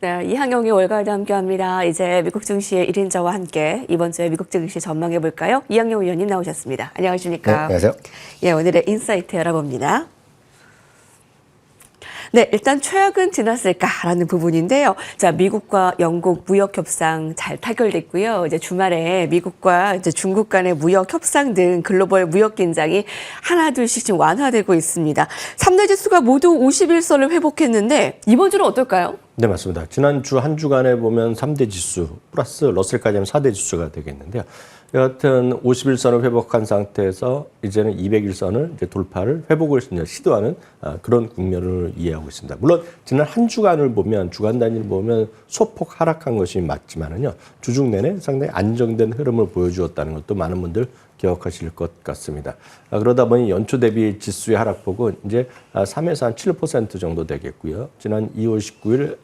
네, 이항영의 월가에도 함께합니다. 이제 미국 증시의 1인자와 함께 이번 주에 미국 증시 전망해 볼까요? 이항영 의원님 나오셨습니다. 안녕하십니까? 네, 안녕하세요. 예, 오늘의 인사이트 알아봅니다. 네, 일단 최악은 지났을까라는 부분인데요. 자, 미국과 영국 무역 협상 잘 타결됐고요. 이제 주말에 미국과 이제 중국 간의 무역 협상 등 글로벌 무역 긴장이 하나둘씩 지금 완화되고 있습니다. 3대 지수가 모두 51선을 회복했는데 이번 주는 어떨까요? 네, 맞습니다. 지난주 한 주간에 보면 3대 지수 플러스 러셀까지 하면 4대 지수가 되겠는데요. 여하튼 51선을 회복한 상태에서 이제는 201선을 이제 돌파를 회복을 시도하는 그런 국면을 이해하고 있습니다. 물론 지난 한 주간을 보면 주간 단위를 보면 소폭 하락한 것이 맞지만은요. 주중 내내 상당히 안정된 흐름을 보여주었다는 것도 많은 분들 기억하실 것 같습니다. 그러다 보니 연초 대비 지수의 하락폭은 이제 3에서 한 7% 정도 되겠고요. 지난 2월 19일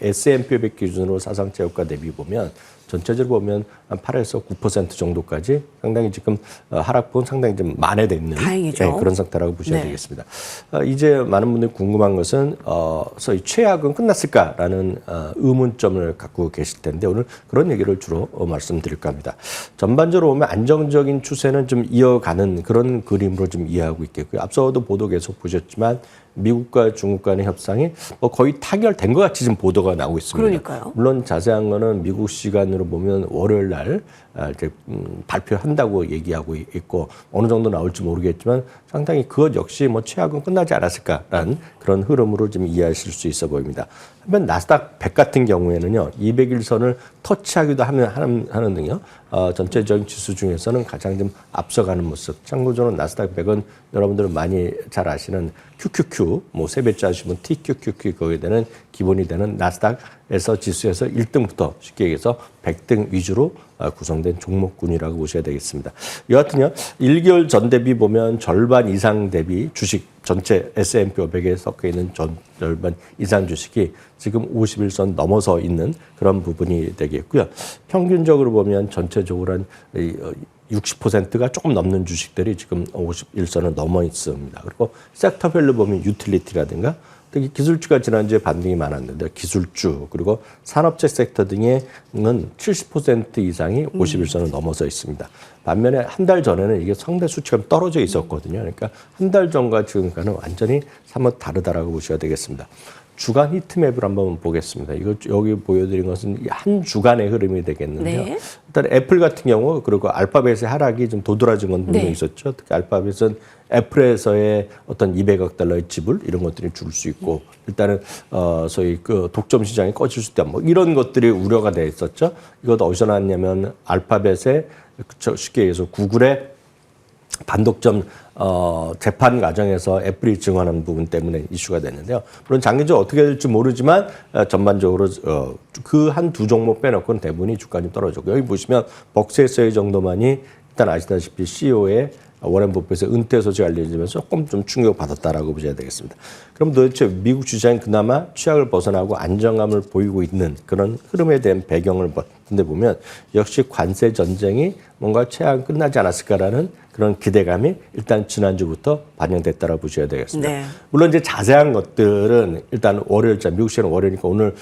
S&P 500 기준으로 사상체육가 대비 보면 전체적으로 보면 한 8에서 9% 정도까지 상당히 지금 하락폭은 상당히 좀 만회돼 있는 다행이죠. 그런 상태라고 보셔야 되겠습니다. 이제 많은 분들이 궁금한 것은 소위 최악은 끝났을까라는 의문점을 갖고 계실 텐데 오늘 그런 얘기를 주로 말씀드릴까 합니다. 전반적으로 보면 안정적인 추세는 좀 이어가는 그런 그림으로 좀 이해하고 있겠고요. 앞서도 보도 계속 보셨지만 미국과 중국 간의 협상이 거의 타결된 것 같이 지금 보도가 나오고 있습니다. 그러니까요. 물론 자세한 거는 미국 시간으로 보면 월요일 날 이제 발표한다고 얘기하고 있고 어느 정도 나올지 모르겠지만 상당히 그것 역시 최악은 끝나지 않았을까라는 그런 흐름으로 좀 이해하실 수 있어 보입니다. 한편 나스닥 100 같은 경우에는요. 201선을 터치하기도 하는 등요. 전체적인 지수 중에서는 가장 좀 앞서가는 모습. 참고적으로 나스닥 100은 여러분들은 많이 잘 아시는 QQQ, 세 배째 하시면 TQQQ 거기에 되는 기본이 되는 나스닥에서 지수에서 1등부터 쉽게 얘기해서 100등 위주로 구성된 종목군이라고 보셔야 되겠습니다. 여하튼요, 1개월 전 대비 보면 절반 이상 대비 주식 전체 S&P 500에 섞여 있는 절반 이상 주식이 지금 51선 넘어서 있는 그런 부분이 되겠고요. 평균적으로 보면 전체적으로 한 60%가 조금 넘는 주식들이 지금 51선을 넘어 있습니다. 그리고 섹터별로 보면 유틸리티라든가 특히 기술주가 지난주에 반등이 많았는데 기술주 그리고 산업재 섹터 등에는 70% 이상이 51선을 넘어서 있습니다. 반면에 한 달 전에는 이게 상대 수치가 떨어져 있었거든요. 그러니까 한 달 전과 지금과는 완전히 사뭇 다르다라고 보셔야 되겠습니다. 주간 히트맵을 한번 보겠습니다. 이거 여기 보여드린 것은 한 주간의 흐름이 되겠는데요. 네. 일단 애플 같은 경우 그리고 알파벳의 하락이 좀 도드라진 건 분명히 있었죠. 특히 알파벳은 애플에서의 어떤 200억 달러의 지불 이런 것들이 줄 수 있고 일단은 소위 그 독점 시장이 꺼질 수 있다 이런 것들이 우려가 돼 있었죠. 이것도 어디서 나왔냐면 알파벳의 쉽게 얘기해서 구글의 반독점 재판 과정에서 애플이 증언한 부분 때문에 이슈가 됐는데요. 물론 장기적으로 어떻게 될지 모르지만 전반적으로 그 한 두 종목 빼놓고는 대부분이 주가 좀 떨어졌고 여기 보시면 벅스에서의 정도만이 일단 아시다시피 CEO의 워렌 버핏의 은퇴 소식 알려지면서 조금 좀 충격받았다라고 보셔야 되겠습니다. 그럼 도대체 미국 주장이 그나마 취약을 벗어나고 안정감을 보이고 있는 그런 흐름에 대한 배경을 보면 역시 관세 전쟁이 뭔가 최악 끝나지 않았을까라는 그런 기대감이 일단 지난주부터 반영됐다라고 보셔야 되겠습니다. 네. 물론 이제 자세한 것들은 일단 월요일자 미국 시간 월요일이니까 오늘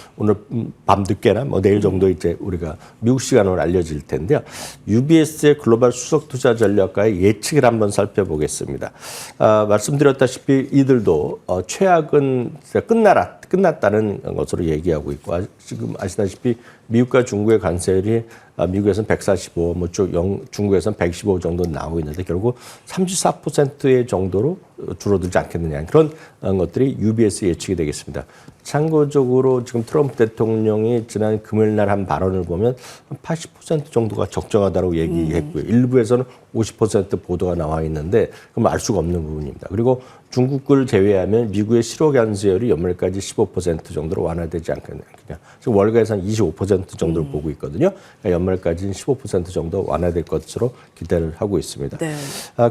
밤 늦게나 내일 정도 이제 우리가 미국 시간으로 알려질 텐데요. UBS의 글로벌 수석 투자 전략가의 예측을 한번 살펴보겠습니다. 말씀드렸다시피 이들도 최악은 끝났다는 것으로 얘기하고 있고 지금 아시다시피 미국과 중국의 관세율이 미국에서는 145, 중국에서는 115 정도 나오고 있는데 결국 34%의 정도로 줄어들지 않겠느냐 그런 것들이 UBS 예측이 되겠습니다. 참고적으로 지금 트럼프 대통령이 지난 금요일 날 한 발언을 보면 80% 정도가 적정하다고 얘기했고요. 일부에서는 50% 보도가 나와 있는데 그럼 알 수가 없는 부분입니다. 그리고 중국을 제외하면 미국의 실효 관세율이 연말까지 15% 정도로 완화되지 않겠냐. 지금 월가에서 한 25% 정도를 보고 있거든요. 그러니까 연말까지는 15% 정도 완화될 것으로 기대를 하고 있습니다. 네.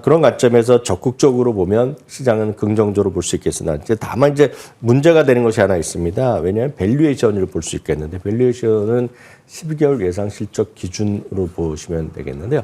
그런 관점에서 적극적으로 보면 시장은 긍정적으로 볼 수 있겠으나 다만 이제 문제가 되는 것이 하나 있습니다. 왜냐하면 밸류에이션을 볼 수 있겠는데 밸류에이션은 12개월 예상 실적 기준으로 보시면 되겠는데요.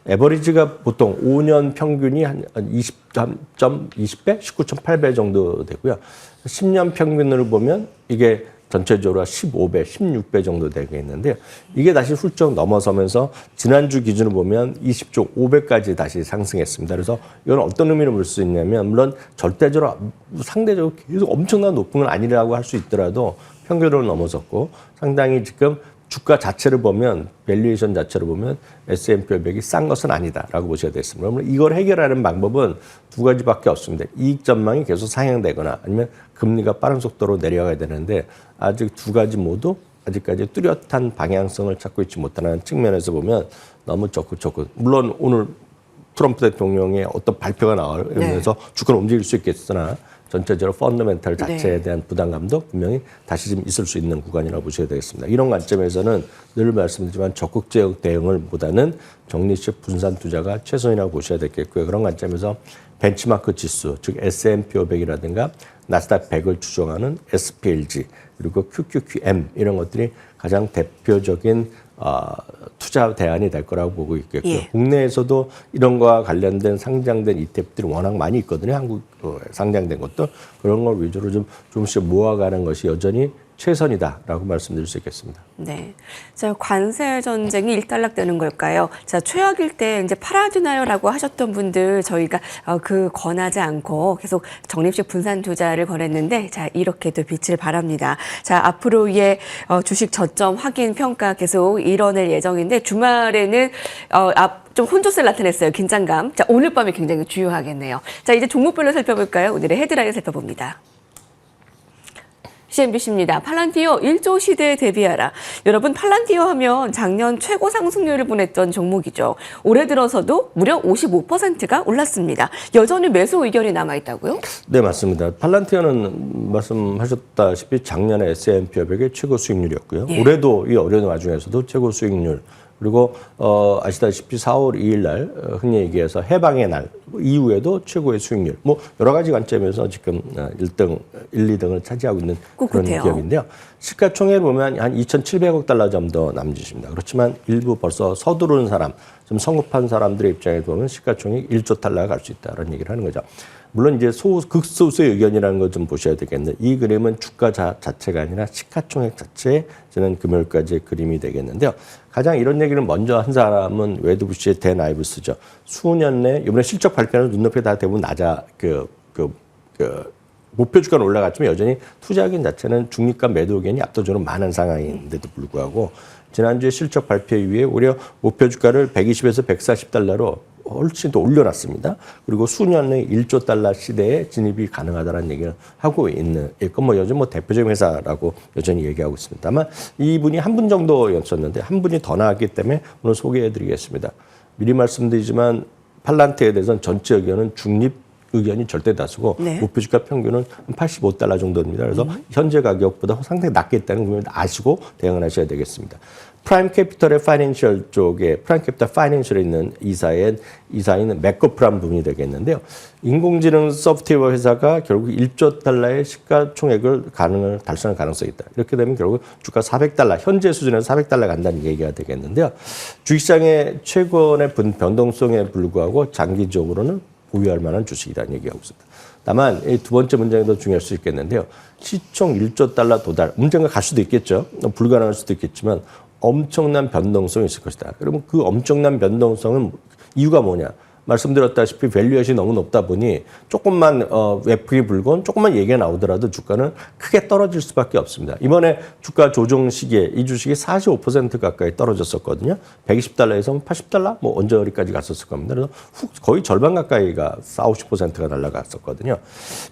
에버리지가 보통 5년 평균이 한 20.20배, 19.8배 정도 되고요. 10년 평균으로 보면 이게 전체적으로 15배, 16배 정도 되겠는데요. 이게 다시 훌쩍 넘어서면서 지난주 기준으로 보면 20조 5배까지 다시 상승했습니다. 그래서 이건 어떤 의미를 볼 수 있냐면 물론 절대적으로 상대적으로 계속 엄청난 높은 건 아니라고 할 수 있더라도 평균으로 넘어섰고 상당히 지금 주가 자체를 보면 밸류에이션 자체를 보면 S&P 500이 싼 것은 아니다라고 보셔야 되겠습니다. 그러면 이걸 해결하는 방법은 두 가지밖에 없습니다. 이익 전망이 계속 상향되거나 아니면 금리가 빠른 속도로 내려가야 되는데 아직 두 가지 모두 아직까지 뚜렷한 방향성을 찾고 있지 못하는 측면에서 보면 너무 적극. 물론 오늘 트럼프 대통령의 어떤 발표가 나오면서 주가는 움직일 수 있겠으나 전체적으로 펀더멘탈 자체에 대한 부담감도 분명히 다시 좀 있을 수 있는 구간이라고 보셔야 되겠습니다. 이런 관점에서는 늘 말씀드리지만 적극적 대응을 보다는 적립식 분산 투자가 최선이라고 보셔야 되겠고요. 그런 관점에서 벤치마크 지수, 즉 S&P 500이라든가 나스닥 100을 추종하는 SPLG 그리고 QQQM 이런 것들이 가장 대표적인 투자 대안이 될 거라고 보고 있겠고요. 예. 국내에서도 이런 거와 관련된 상장된 ETF들이 워낙 많이 있거든요. 한국 상장된 것도 그런 걸 위주로 좀 조금씩 모아가는 것이 여전히 최선이다라고 말씀드릴 수 있겠습니다. 네. 자, 관세 전쟁이 일단락되는 걸까요? 자, 최악일 때 이제 팔아주나요라고 하셨던 분들 저희가 그 권하지 않고 계속 적립식 분산 투자를 권했는데 자, 이렇게도 빛을 발합니다. 자, 앞으로의 주식 저점 확인 평가 계속 이뤄낼 예정인데 주말에는 좀 혼조세를 나타냈어요. 긴장감. 자, 오늘 밤이 굉장히 주요하겠네요. 자, 이제 종목별로 살펴볼까요? 오늘의 헤드라인 살펴봅니다. CNBC입니다. 팔란티어 1조 시대에 대비하라. 여러분, 팔란티어 하면 작년 최고 상승률을 보냈던 종목이죠. 올해 들어서도 무려 55%가 올랐습니다. 여전히 매수 의견이 남아있다고요? 네, 맞습니다. 팔란티어는 말씀하셨다시피 작년에 S&P 500의 최고 수익률이었고요. 예. 올해도 이 어려운 와중에서도 최고 수익률. 그리고 아시다시피 4월 2일 날 흔히 얘기해서 해방의 날 이후에도 최고의 수익률. 뭐 여러 가지 관점에서 지금 1등, 1, 2등을 차지하고 있는 꿋꿋해요. 그런 기업인데요. 시가총액을 보면 한 2,700억 달러 정도 남짓입니다. 그렇지만 일부 벌써 서두르는 사람, 좀 성급한 사람들의 입장에서 보면 시가총액 1조 달러가 갈 수 있다는 얘기를 하는 거죠. 물론 이제 극소수의 의견이라는 걸 좀 보셔야 되겠는데 이 그림은 주가 자체가 아니라 시가총액 자체의 저는 금요일까지의 그림이 되겠는데요. 가장 이런 얘기를 먼저 한 사람은 웨드부시의 댄 아이브스죠. 수년 내 이번에 실적 발표는 눈높이 다 대부분 목표 주가는 올라갔지만 여전히 투자 의견 자체는 중립과 매도 의견이 압도적으로 많은 상황인데도 불구하고 지난주에 실적 발표 이후에 오히려 목표 주가를 120에서 140달러로 훨씬 더 올려놨습니다. 그리고 수년 내 1조 달러 시대에 진입이 가능하다는 얘기를 하고 있는, 이건 요즘 대표적인 회사라고 여전히 얘기하고 있습니다. 다만 이분이 한 분 정도였었는데 한 분이 더 나왔기 때문에 오늘 소개해드리겠습니다. 미리 말씀드리지만 팔란티어에 대해서는 전체 의견은 중립 의견이 절대 다수고 네. 목표 주가 평균은 85달러 정도입니다. 그래서 현재 가격보다 상당히 낮겠다는 걸 아시고 대응을 하셔야 되겠습니다. 프라임 캐피털의 파이낸셜 쪽에 프라임 캐피털 파이낸셜에 있는 이사인 맥거프란 분이 되겠는데요. 인공지능 소프트웨어 회사가 결국 1조 달러의 시가총액을 달성할 가능성이 있다. 이렇게 되면 결국 주가 400달러, 현재 수준에서 400달러 간다는 얘기가 되겠는데요. 주식시장의 최근의 변동성에 불구하고 장기적으로는 보유할 만한 주식이라는 얘기하고 있습니다. 다만 이 두 번째 문장이 더 중요할 수 있겠는데요. 시총 1조 달러 도달, 문제가 갈 수도 있겠죠. 불가능할 수도 있겠지만 엄청난 변동성이 있을 것이다. 그러면 그 엄청난 변동성은 이유가 뭐냐? 말씀드렸다시피 밸류에이션이 너무 높다 보니 조금만 외풍이 불건 조금만 얘기가 나오더라도 주가는 크게 떨어질 수밖에 없습니다. 이번에 주가 조정 시기에 이 주식이 45% 가까이 떨어졌었거든요. 120달러에서 80달러 뭐 언저리까지 갔었을 겁니다. 그래서 거의 절반 가까이가 40~50%가 날아갔었거든요.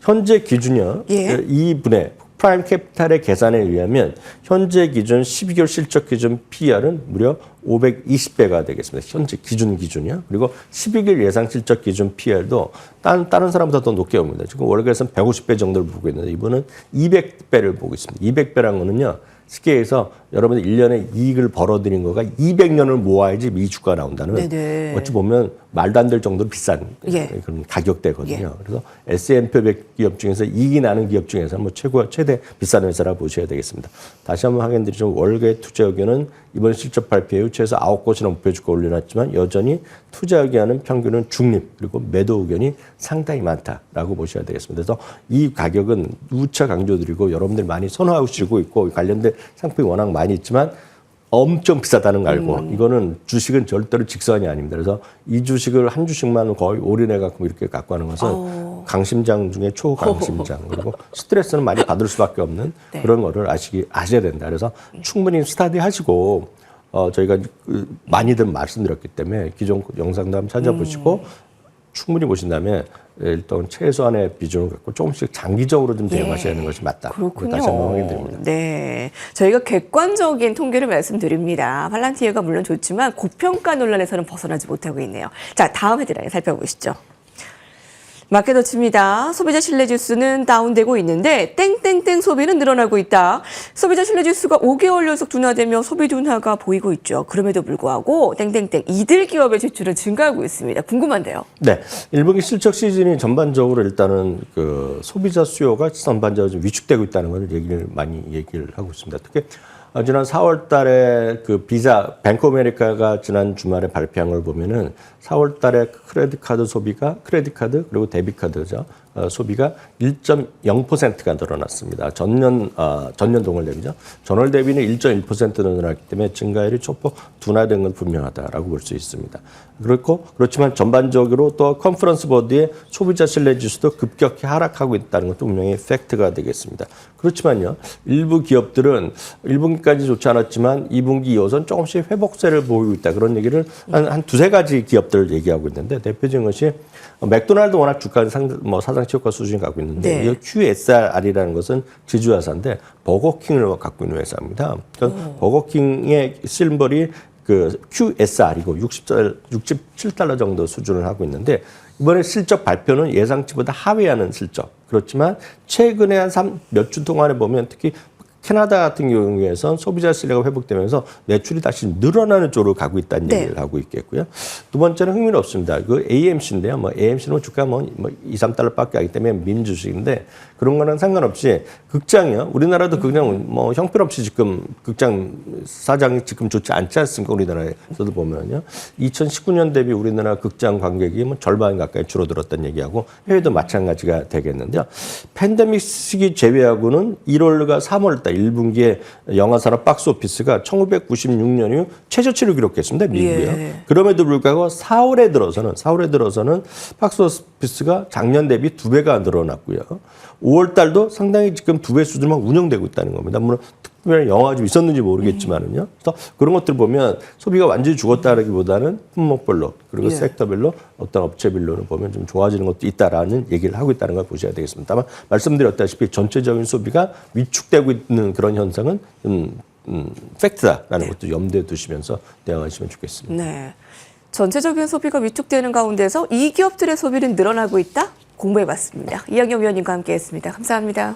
현재 기준이요. 예. 이분의 프라임 캐피탈의 계산에 의하면 현재 기준 12개월 실적 기준 PER은 무려 520배가 되겠습니다. 현재 기준이요. 그리고 12개월 예상 실적 기준 PER도 다른 사람보다 더 높게 옵니다. 지금 월가에서는 150배 정도를 보고 있는데 이분은 200배를 보고 있습니다. 200배라는 거는요. 쉽게 해서 여러분들 1년에 이익을 벌어들인 거가 200년을 모아야지 미주가 나온다는 네네. 어찌 보면 말도 안 될 정도로 비싼 예. 그런 가격대거든요. 예. 그래서 S&P 500 기업 중에서 이익이 나는 기업 중에서 뭐 최대 비싼 회사라 보셔야 되겠습니다. 다시 한번 확인드리죠. 월계 투자 의견은 이번 실적 발표 이후 최소 9곳이나 목표 주가 올려놨지만 여전히 투자 의견은 평균은 중립 그리고 매도 의견이 상당히 많다라고 보셔야 되겠습니다. 그래서 이 가격은 누차 강조드리고 여러분들 많이 선호하시고 있고 관련된 상품이 워낙 많이 있지만 엄청 비싸다는 거 알고 이거는 주식은 절대로 직선이 아닙니다. 그래서 이 주식을 한 주식만 거의 올인해 갖고 이렇게 갖고 하는 것은 강심장 중에 초강심장 그리고 스트레스는 많이 받을 수밖에 없는 네. 그런 거를 아셔야 된다. 그래서 충분히 스터디하시고 저희가 많이들 말씀드렸기 때문에 기존 영상도 한번 찾아보시고 충분히 보신 다음에 일단 최소한의 비중을 갖고 조금씩 장기적으로 좀 대응하셔야 하는 것이 맞다. 그렇군요. 다시 한번 확인드립니다. 네, 저희가 객관적인 통계를 말씀드립니다. 팔란티에가 물론 좋지만 고평가 논란에서는 벗어나지 못하고 있네요. 자, 다음 헤드라인 살펴보시죠. 마켓워치입니다. 소비자 신뢰지수는 다운되고 있는데 땡땡땡 소비는 늘어나고 있다. 소비자 신뢰지수가 5개월 연속 둔화되며 소비 둔화가 보이고 있죠. 그럼에도 불구하고 땡땡땡 이들 기업의 지출은 증가하고 있습니다. 궁금한데요. 네, 1분기 실적 시즌이 전반적으로 일단은 그 소비자 수요가 전반적으로 좀 위축되고 있다는 걸 많이 얘기를 하고 있습니다. 특히 지난 4월 달에 그 비자, 뱅크 아메리카가 지난 주말에 발표한 걸 보면은 4월 달에 크레딧 카드 소비가, 크레딧 카드 그리고 데뷔 카드죠. 소비가 1.0%가 늘어났습니다. 전년 동월 대비죠. 전월 대비는 1.1% 늘어났기 때문에 증가율이 소폭 둔화된 건 분명하다라고 볼 수 있습니다. 그렇지만 전반적으로 또 컨퍼런스 보드의 소비자 신뢰 지수도 급격히 하락하고 있다는 것도 분명히 팩트가 되겠습니다. 그렇지만요, 일부 기업들은 1분기까지 좋지 않았지만 2분기 이어선 조금씩 회복세를 보이고 있다. 그런 얘기를 한 두세 가지 기업들을 얘기하고 있는데 대표적인 것이 맥도날드 워낙 주가는 사상 최고가 수준이 갖고 있는데 네. 이 QSR이라는 것은 지주회사인데 버거킹을 갖고 있는 회사입니다. 그러니까 버거킹의 심벌이 그 QSR이고 67달러 정도 수준을 하고 있는데 이번에 실적 발표는 예상치보다 하회하는 실적. 그렇지만 최근에 한 몇 주 동안에 보면 특히 캐나다 같은 경우에선 소비자 신뢰가 회복되면서 매출이 다시 늘어나는 쪽으로 가고 있다는 네. 얘기를 하고 있겠고요. 두 번째는 흥미롭습니다. 그 AMC인데요. AMC는 주가 2, 3달러밖에 하기 때문에 민주주식인데 그런 거는 상관없이 극장이요. 우리나라도 극장 형편없이 지금 극장 사장이 지금 좋지 않지 않습니까? 우리나라에서도 보면요. 2019년 대비 우리나라 극장 관객이 절반 가까이 줄어들었다는 얘기하고 해외도 마찬가지가 되겠는데요. 팬데믹 시기 제외하고는 1월과 3월 달 1분기에 영화산업 박스오피스가 1996년 이후 최저치를 기록했습니다. 미국이요. 예. 그럼에도 불구하고 4월에 들어서는 박스오피스가 작년 대비 2배가 늘어났고요. 5월 달도 상당히 지금 2배 수준만 운영되고 있다는 겁니다. 물론 특별한 영화가 좀 있었는지 모르겠지만은요. 그래서 그런 것들 보면 소비가 완전히 죽었다라기보다는 품목별로 그리고 예. 섹터별로 어떤 업체별로는 보면 좀 좋아지는 것도 있다라는 얘기를 하고 있다는 걸 보셔야 되겠습니다. 다만 말씀드렸다시피 전체적인 소비가 위축되고 있는 그런 현상은 팩트다라는 것도 염두에 두시면서 대응하시면 좋겠습니다. 네, 전체적인 소비가 위축되는 가운데서 이 기업들의 소비는 늘어나고 있다? 공부해봤습니다. 이영경 위원님과 함께했습니다. 감사합니다.